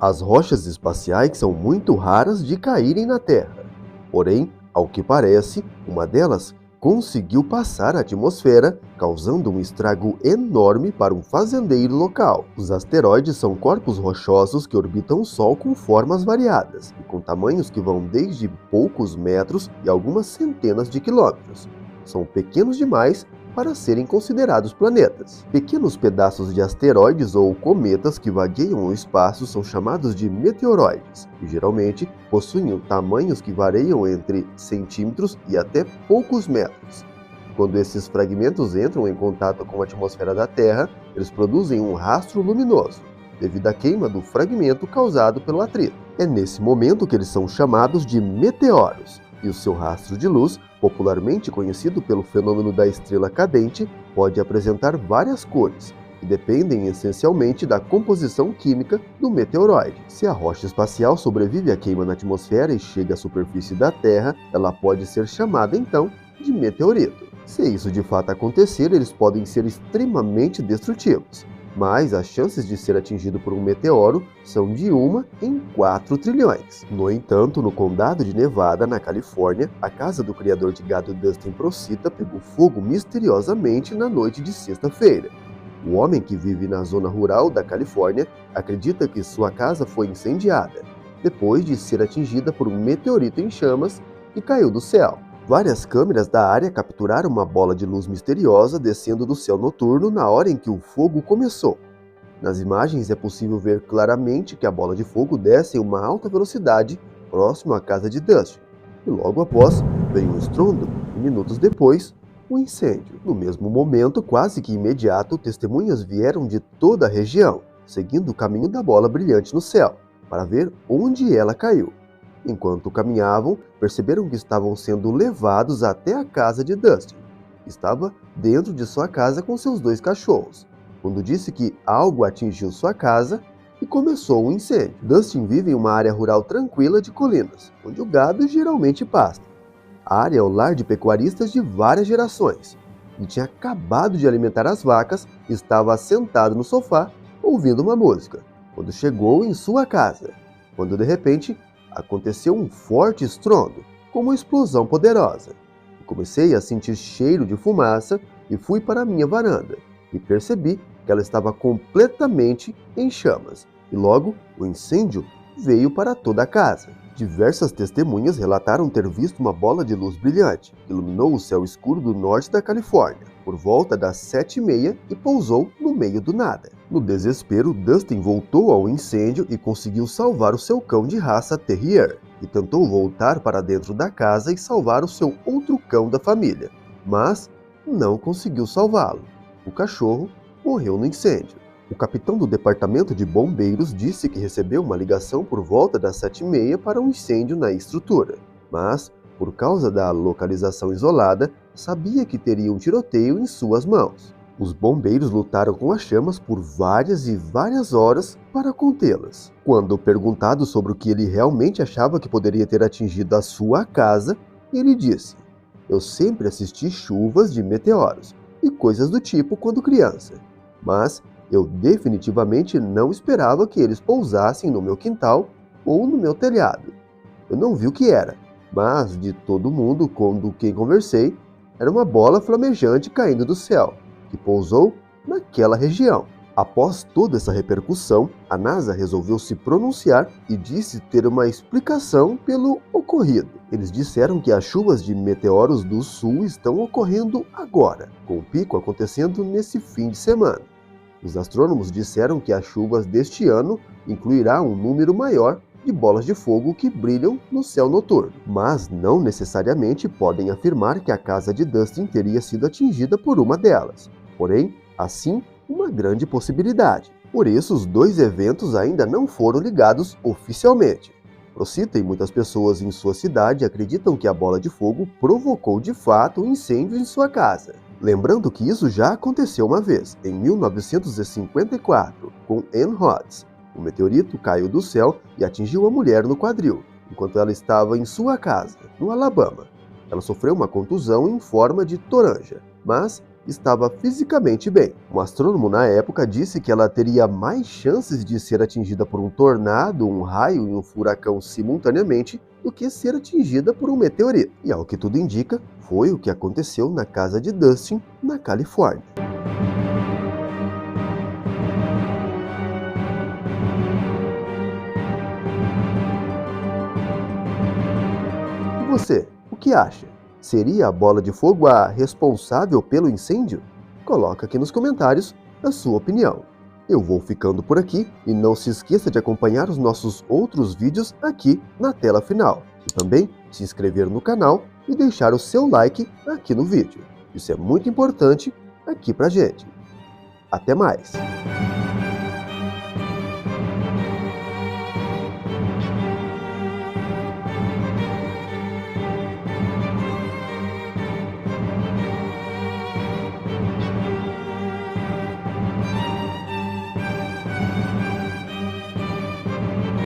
As rochas espaciais são muito raras de caírem na Terra. Porém, ao que parece, uma delas conseguiu passar a atmosfera, causando um estrago enorme para um fazendeiro local. Os asteroides são corpos rochosos que orbitam o Sol com formas variadas e com tamanhos que vão desde poucos metros e algumas centenas de quilômetros. São pequenos demais para serem considerados planetas. Pequenos pedaços de asteroides ou cometas que vagueiam o espaço são chamados de meteoroides e geralmente possuem tamanhos que variam entre centímetros e até poucos metros. Quando esses fragmentos entram em contato com a atmosfera da Terra, eles produzem um rastro luminoso, devido à queima do fragmento causado pelo atrito. É nesse momento que eles são chamados de meteoros, e o seu rastro de luz, popularmente conhecido pelo fenômeno da estrela cadente, pode apresentar várias cores, que dependem essencialmente da composição química do meteoroide. Se a rocha espacial sobrevive à queima na atmosfera e chega à superfície da Terra, ela pode ser chamada então de meteorito. Se isso de fato acontecer, eles podem ser extremamente destrutivos, mas as chances de ser atingido por um meteoro são de 1 em 4 trilhões. No entanto, no condado de Nevada, na Califórnia, a casa do criador de gado Dustin Procita pegou fogo misteriosamente na noite de sexta-feira. O homem, que vive na zona rural da Califórnia, acredita que sua casa foi incendiada, depois de ser atingida por um meteorito em chamas que caiu do céu. Várias câmeras da área capturaram uma bola de luz misteriosa descendo do céu noturno na hora em que o fogo começou. Nas imagens é possível ver claramente que a bola de fogo desce em uma alta velocidade próximo à casa de Dustin, e logo após vem um estrondo e minutos depois, um incêndio. No mesmo momento, quase que imediato, testemunhas vieram de toda a região, seguindo o caminho da bola brilhante no céu, para ver onde ela caiu. Enquanto caminhavam, perceberam que estavam sendo levados até a casa de Dustin. Estava dentro de sua casa com seus 2 cachorros, quando disse que algo atingiu sua casa e começou um incêndio. Dustin vive em uma área rural tranquila de colinas, onde o gado geralmente pasta. A área é o lar de pecuaristas de várias gerações. Ele tinha acabado de alimentar as vacas e estava sentado no sofá, ouvindo uma música, quando chegou em sua casa, quando de repente aconteceu um forte estrondo, com uma explosão poderosa. Comecei a sentir cheiro de fumaça e fui para a minha varanda, e percebi que ela estava completamente em chamas, e logo o incêndio veio para toda a casa. Diversas testemunhas relataram ter visto uma bola de luz brilhante que iluminou o céu escuro do norte da Califórnia, por volta das 7h30 e pousou no meio do nada. No desespero, Dustin voltou ao incêndio e conseguiu salvar o seu cão de raça Terrier, e tentou voltar para dentro da casa e salvar o seu outro cão da família, mas não conseguiu salvá-lo. O cachorro morreu no incêndio. O capitão do departamento de bombeiros disse que recebeu uma ligação por volta das 7h30 para um incêndio na estrutura, mas, por causa da localização isolada, sabia que teria um tiroteio em suas mãos. Os bombeiros lutaram com as chamas por várias e várias horas para contê-las. Quando perguntado sobre o que ele realmente achava que poderia ter atingido a sua casa, ele disse: "Eu sempre assisti chuvas de meteoros e coisas do tipo quando criança, mas eu definitivamente não esperava que eles pousassem no meu quintal ou no meu telhado. Eu não vi o que era, mas de todo mundo com quem conversei, era uma bola flamejante caindo do céu, que pousou naquela região." Após toda essa repercussão, a NASA resolveu se pronunciar e disse ter uma explicação pelo ocorrido. Eles disseram que as chuvas de meteoros do sul estão ocorrendo agora, com o pico acontecendo nesse fim de semana. Os astrônomos disseram que as chuvas deste ano incluirá um número maior de bolas de fogo que brilham no céu noturno, mas não necessariamente podem afirmar que a casa de Dustin teria sido atingida por uma delas. Porém, assim, uma grande possibilidade. Por isso, os 2 eventos ainda não foram ligados oficialmente. Procita e muitas pessoas em sua cidade acreditam que a bola de fogo provocou de fato um incêndio em sua casa. Lembrando que isso já aconteceu uma vez, em 1954, com Ann Hodges. O meteorito caiu do céu e atingiu a mulher no quadril, enquanto ela estava em sua casa, no Alabama. Ela sofreu uma contusão em forma de toranja, mas estava fisicamente bem. Um astrônomo na época disse que ela teria mais chances de ser atingida por um tornado, um raio e um furacão simultaneamente do que ser atingida por um meteorito. E ao que tudo indica, foi o que aconteceu na casa de Dustin, na Califórnia. E você, o que acha? Seria a bola de fogo a responsável pelo incêndio? Coloca aqui nos comentários a sua opinião. Eu vou ficando por aqui e não se esqueça de acompanhar os nossos outros vídeos aqui na tela final. E também se inscrever no canal e deixar o seu like aqui no vídeo. Isso é muito importante aqui pra gente. Até mais!